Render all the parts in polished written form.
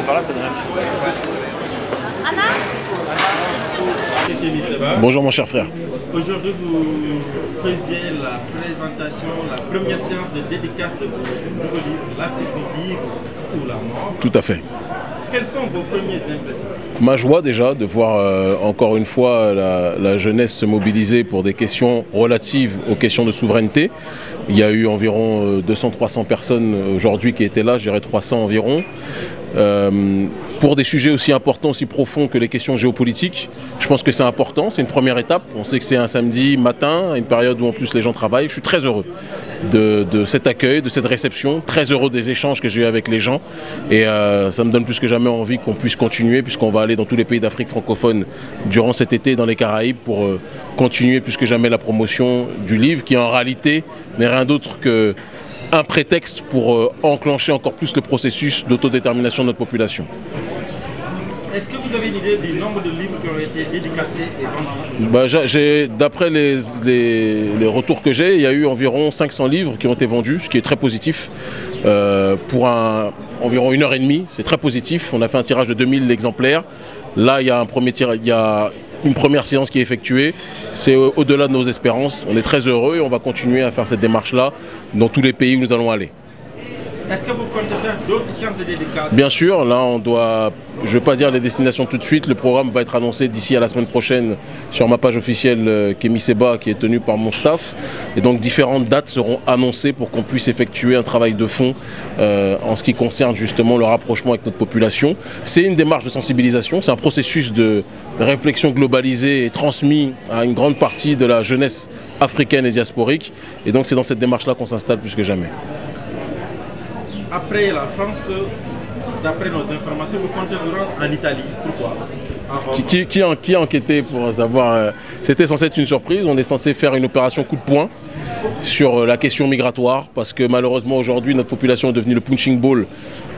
par là, ça donne un chou. Bonjour mon cher frère. Aujourd'hui, vous faisiez la présentation, la première séance de dédicace de votre nouveau livre, L'Afrique libre ou la mort. Tout à fait. Quelles sont vos premières impressions? Ma joie déjà de voir encore une fois la jeunesse se mobiliser pour des questions relatives aux questions de souveraineté. Il y a eu environ 200-300 personnes aujourd'hui qui étaient là, je dirais 300 environ. Pour des sujets aussi importants, aussi profonds que les questions géopolitiques. Je pense que c'est important, c'est une première étape. On sait que c'est un samedi matin, une période où en plus les gens travaillent. Je suis très heureux de cet accueil, de cette réception, très heureux des échanges que j'ai eu avec les gens. Et ça me donne plus que jamais envie qu'on puisse continuer, puisqu'on va aller dans tous les pays d'Afrique francophone durant cet été dans les Caraïbes pour continuer plus que jamais la promotion du livre qui en réalité n'est rien d'autre que un prétexte pour enclencher encore plus le processus d'autodétermination de notre population. Est-ce que vous avez une idée du nombre de livres qui ont été dédicacés et vendus? D'après les retours que j'ai, il y a eu environ 500 livres qui ont été vendus, ce qui est très positif. Pour environ 1h30, c'est très positif. On a fait un tirage de 2000 exemplaires. Là, il y a une première séance qui est effectuée. C'est au-delà de nos espérances. On est très heureux et on va continuer à faire cette démarche-là dans tous les pays où nous allons aller. Est-ce que vous comptez faire d'autres séances de dédicaces? Bien sûr, là on doit, je ne vais pas dire les destinations tout de suite, le programme va être annoncé d'ici à la semaine prochaine sur ma page officielle Kémy Séba qui est tenue par mon staff. Et donc différentes dates seront annoncées pour qu'on puisse effectuer un travail de fond en ce qui concerne justement le rapprochement avec notre population. C'est une démarche de sensibilisation, c'est un processus de réflexion globalisée et transmis à une grande partie de la jeunesse africaine et diasporique. Et donc c'est dans cette démarche-là qu'on s'installe plus que jamais. Après la France, d'après nos informations, vous comptez vous rendre en Italie. Pourquoi? Qui a enquêté pour savoir? C'était censé être une surprise. On est censé faire une opération coup de poing sur la question migratoire parce que malheureusement aujourd'hui notre population est devenue le punching ball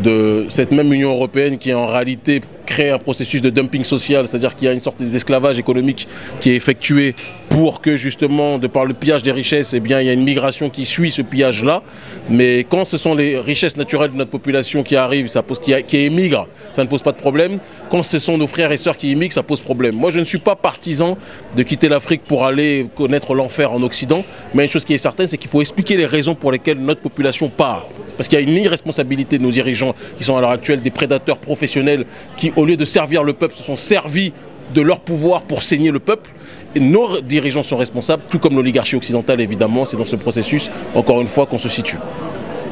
de cette même Union européenne qui en réalité crée un processus de dumping social, c'est-à-dire qu'il y a une sorte d'esclavage économique qui est effectué pour que justement, de par le pillage des richesses, eh bien, il y a une migration qui suit ce pillage-là. Mais quand ce sont les richesses naturelles de notre population qui arrivent, qui émigrent, ça ne pose pas de problème. Quand ce sont nos frères et sœurs qui immigrent, ça pose problème. Moi, je ne suis pas partisan de quitter l'Afrique pour aller connaître l'enfer en Occident. Mais une chose qui est certaine, c'est qu'il faut expliquer les raisons pour lesquelles notre population part. Parce qu'il y a une irresponsabilité de nos dirigeants qui sont à l'heure actuelle des prédateurs professionnels qui, au lieu de servir le peuple, se sont servis de leur pouvoir pour saigner le peuple. Et nos dirigeants sont responsables, tout comme l'oligarchie occidentale évidemment. C'est dans ce processus, encore une fois, qu'on se situe.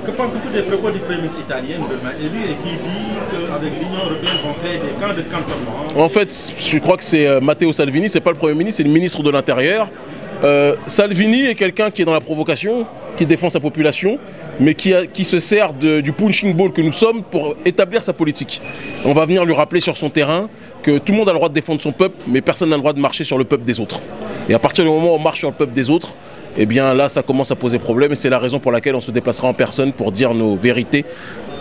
Que pensez-vous des propos du Premier ministre italien, élu, et qui dit qu'avec l'Union européenne, vont créer des camps de cantonnement? En fait, je crois que c'est Matteo Salvini, c'est pas le Premier ministre, c'est le ministre de l'Intérieur. Salvini est quelqu'un qui est dans la provocation, qui défend sa population, mais qui se sert du punching ball que nous sommes pour établir sa politique. On va venir lui rappeler sur son terrain que tout le monde a le droit de défendre son peuple, mais personne n'a le droit de marcher sur le peuple des autres. Et à partir du moment où on marche sur le peuple des autres, eh bien là ça commence à poser problème et c'est la raison pour laquelle on se déplacera en personne pour dire nos vérités,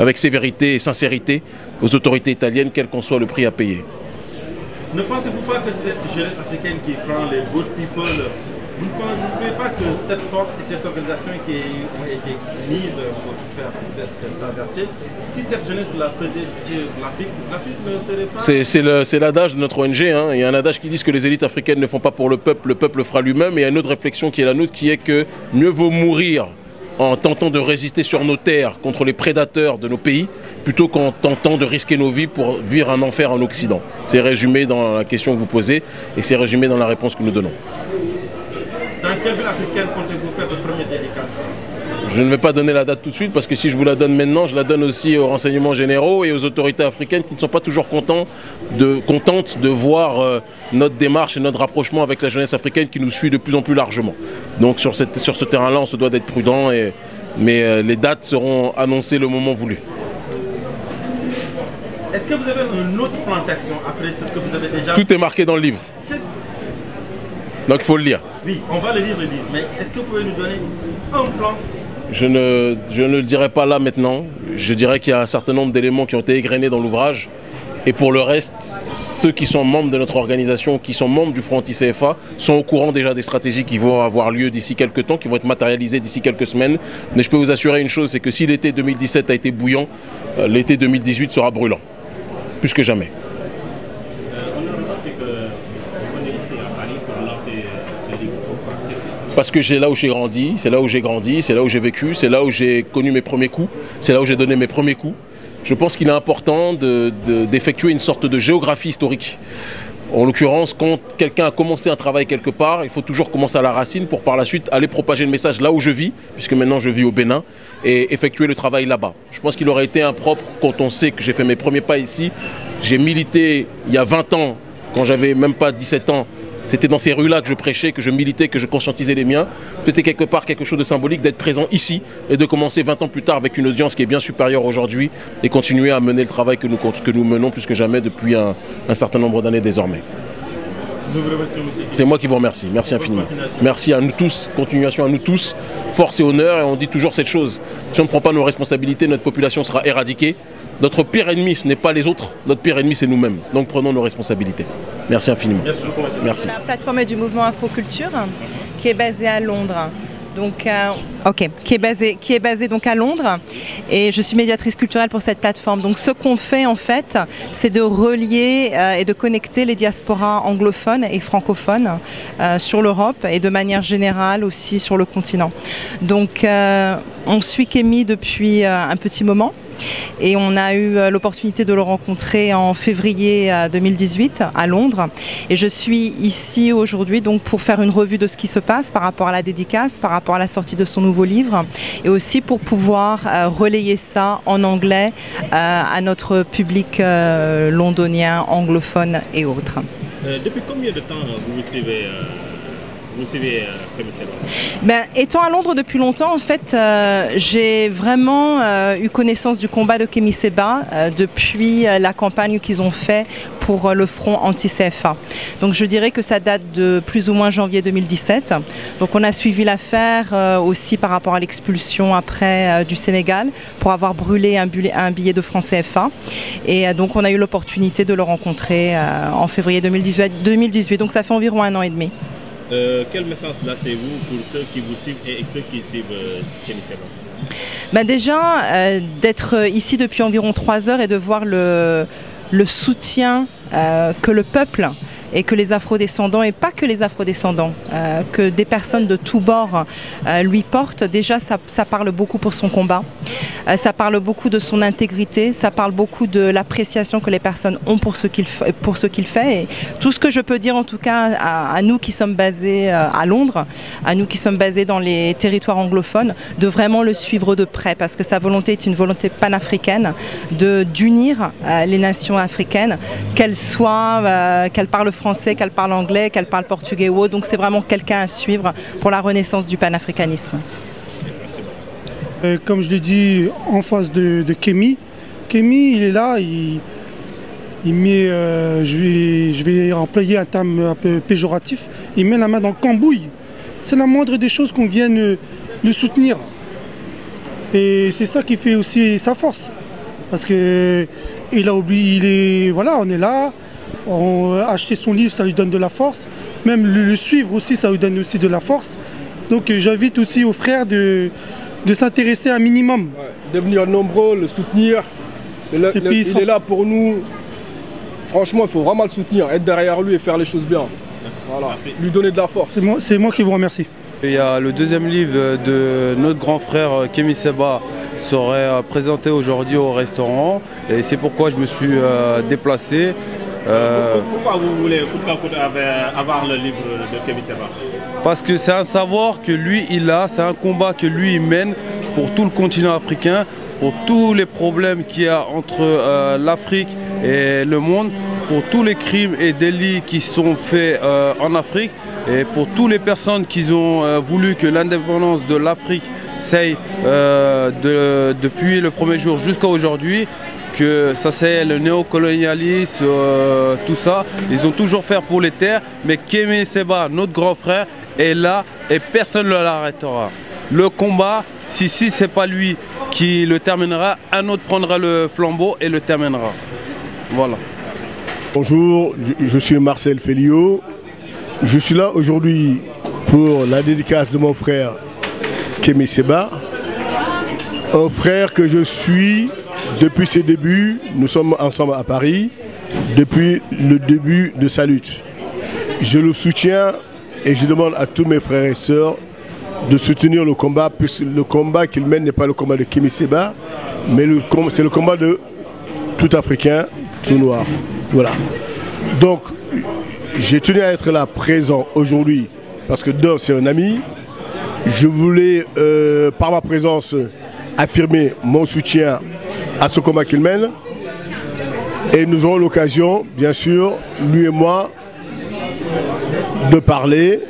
avec sévérité et sincérité, aux autorités italiennes, quel qu'en soit le prix à payer. Ne pensez-vous pas que cette jeunesse africaine qui prend les good people, vous ne trouvez pas que cette force et cette organisation qui ont été mises pour faire cette traversée, si cette jeunesse la faisait sur l'Afrique ne serait pas... C'est l'adage de notre ONG, hein. Il y a un adage qui dit que les élites africaines ne font pas pour le peuple le fera lui-même. Et il y a une autre réflexion qui est la nôtre, qui est que mieux vaut mourir en tentant de résister sur nos terres contre les prédateurs de nos pays, plutôt qu'en tentant de risquer nos vies pour vivre un enfer en Occident. C'est résumé dans la question que vous posez et c'est résumé dans la réponse que nous donnons. Dans quelle ville africaine comptez-vous faire votre première dédicace? Je ne vais pas donner la date tout de suite parce que si je vous la donne maintenant, je la donne aussi aux renseignements généraux et aux autorités africaines qui ne sont pas toujours contentes de voir notre démarche et notre rapprochement avec la jeunesse africaine qui nous suit de plus en plus largement. Donc sur ce terrain-là, on se doit d'être prudent, mais les dates seront annoncées le moment voulu. Est-ce que vous avez un autre plan d'action après ce que vous avez déjà... Tout est marqué dans le livre. Donc il faut le lire. Oui, on va le lire, mais est-ce que vous pouvez nous donner un plan? Je ne le dirai pas là maintenant. Je dirais qu'il y a un certain nombre d'éléments qui ont été égrenés dans l'ouvrage. Et pour le reste, ceux qui sont membres de notre organisation, qui sont membres du Front anti-CFA, sont au courant déjà des stratégies qui vont avoir lieu d'ici quelques temps, qui vont être matérialisées d'ici quelques semaines. Mais je peux vous assurer une chose, c'est que si l'été 2017 a été bouillant, l'été 2018 sera brûlant. plus que jamais. On a remarqué que vous venez ici à Paris pour lancer ce livre. Parce que c'est là où j'ai grandi, c'est là où j'ai grandi, c'est là où j'ai vécu, c'est là où j'ai connu mes premiers coups, c'est là où j'ai donné mes premiers coups. Je pense qu'il est important d'effectuer une sorte de géographie historique. En l'occurrence, quand quelqu'un a commencé un travail quelque part, il faut toujours commencer à la racine pour par la suite aller propager le message là où je vis, puisque maintenant je vis au Bénin, et effectuer le travail là-bas. Je pense qu'il aurait été impropre quand on sait que j'ai fait mes premiers pas ici. J'ai milité il y a 20 ans, quand j'avais même pas 17 ans. C'était dans ces rues-là que je prêchais, que je militais, que je conscientisais les miens. C'était quelque part quelque chose de symbolique d'être présent ici et de commencer 20 ans plus tard avec une audience qui est bien supérieure aujourd'hui et continuer à mener le travail que nous menons plus que jamais depuis un certain nombre d'années désormais. C'est moi qui vous remercie. Merci infiniment. Merci à nous tous. Continuation à nous tous. Force et honneur. Et on dit toujours cette chose. Si on ne prend pas nos responsabilités, notre population sera éradiquée. Notre pire ennemi, ce n'est pas les autres. Notre pire ennemi, c'est nous-mêmes. Donc prenons nos responsabilités. Merci infiniment. Merci. La plateforme est du mouvement Afroculture qui est basée à Londres. Donc, qui est basée donc à Londres, et je suis médiatrice culturelle pour cette plateforme. Donc ce qu'on fait en fait, c'est de relier et de connecter les diasporas anglophones et francophones sur l'Europe et de manière générale aussi sur le continent. Donc on suit Kémy depuis un petit moment. Et on a eu l'opportunité de le rencontrer en février 2018 à Londres. Et je suis ici aujourd'hui donc pour faire une revue de ce qui se passe par rapport à la dédicace, par rapport à la sortie de son nouveau livre, et aussi pour pouvoir relayer ça en anglais à notre public londonien, anglophone et autres. Depuis combien de temps vous suivez Kémy Seba? Étant à Londres depuis longtemps, en fait, j'ai vraiment eu connaissance du combat de Kémy Seba depuis la campagne qu'ils ont fait pour le front anti-CFA. Donc je dirais que ça date de plus ou moins janvier 2017. Donc on a suivi l'affaire aussi par rapport à l'expulsion après du Sénégal pour avoir brûlé un billet de franc CFA. Et donc on a eu l'opportunité de le rencontrer en février 2018. Donc ça fait environ 1 an et demi. Quel message lancez-vous pour ceux qui vous suivent et ceux qui suivent Kémy Seba? Déjà, d'être ici depuis environ 3 heures et de voir le soutien que le peuple et que les afrodescendants, et pas que les afrodescendants, que des personnes de tous bords lui portent, déjà ça parle beaucoup pour son combat, ça parle beaucoup de son intégrité, ça parle beaucoup de l'appréciation que les personnes ont pour ce qu'il fait. Et tout ce que je peux dire en tout cas à nous qui sommes basés à Londres, à nous qui sommes basés dans les territoires anglophones, de vraiment le suivre de près, parce que sa volonté est une volonté panafricaine d'unir les nations africaines, qu'elles parlent français, qu'elle parle anglais, qu'elle parle portugais ou autre. Donc c'est vraiment quelqu'un à suivre pour la renaissance du panafricanisme. Comme je l'ai dit en face de Kémy, il est là, il met, je vais employer un terme un peu péjoratif, il met la main dans le cambouis. C'est la moindre des choses qu'on vienne le soutenir. Et c'est ça qui fait aussi sa force. Parce que il a oublié, voilà, on est là. Acheter son livre, ça lui donne de la force. Même le suivre aussi, ça lui donne aussi de la force. Donc j'invite aussi aux frères de s'intéresser un minimum. Ouais, de venir nombreux, le soutenir. Il est là pour nous. Franchement, il faut vraiment le soutenir, être derrière lui et faire les choses bien. Voilà, lui donner de la force. C'est moi qui vous remercie. Il y a le deuxième livre de notre grand frère Kémy Seba serait présenté aujourd'hui au restaurant. Et c'est pourquoi je me suis déplacé. Pourquoi vous voulez avoir le livre de Kémy Seba? Parce que c'est un savoir que lui il a, c'est un combat que lui il mène pour tout le continent africain, pour tous les problèmes qu'il y a entre l'Afrique et le monde, pour tous les crimes et délits qui sont faits en Afrique, et pour toutes les personnes qui ont voulu que l'indépendance de l'Afrique s'aille depuis le premier jour jusqu'à aujourd'hui, que ça c'est le néocolonialisme, tout ça, ils ont toujours fait pour les terres, mais Kémy Seba, notre grand frère, est là et personne ne l'arrêtera. Le combat, si c'est pas lui qui le terminera, un autre prendra le flambeau et le terminera. Voilà. Bonjour, je suis Marcel Félio. Je suis là aujourd'hui pour la dédicace de mon frère Kémy Seba, un frère que je suis depuis ses débuts, nous sommes ensemble à Paris, depuis le début de sa lutte. Je le soutiens et je demande à tous mes frères et sœurs de soutenir le combat, puisque le combat qu'il mène n'est pas le combat de Kémy Séba, mais c'est le combat de tout Africain, tout Noir. Voilà. Donc, j'ai tenu à être là présent aujourd'hui, parce que d'un, c'est un ami. Je voulais, par ma présence, affirmer mon soutien à ce combat qu'il mène. Et nous aurons l'occasion, bien sûr, lui et moi, de parler,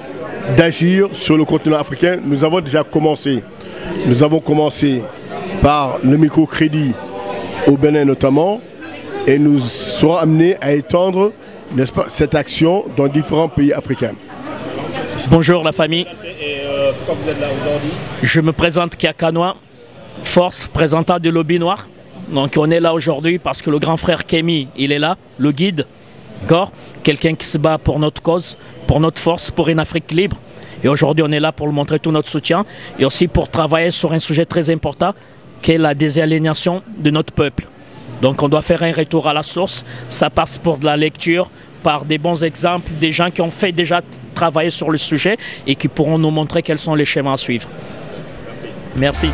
d'agir sur le continent africain. Nous avons déjà commencé. Nous avons commencé par le microcrédit au Bénin notamment. Et nous serons amenés à étendre, n'est-ce pas, cette action dans différents pays africains. Bonjour la famille. Et pourquoi vous êtes là aujourd'hui? Je me présente Kiakanoa, Force, présentant du lobby noir. Donc on est là aujourd'hui parce que le grand frère Kémy, il est là, le guide, quelqu'un qui se bat pour notre cause, pour notre force, pour une Afrique libre. Et aujourd'hui on est là pour lui montrer tout notre soutien et aussi pour travailler sur un sujet très important qui est la désaliénation de notre peuple. Donc on doit faire un retour à la source, ça passe pour de la lecture, par des bons exemples, des gens qui ont fait déjà travailler sur le sujet et qui pourront nous montrer quels sont les schémas à suivre. Merci.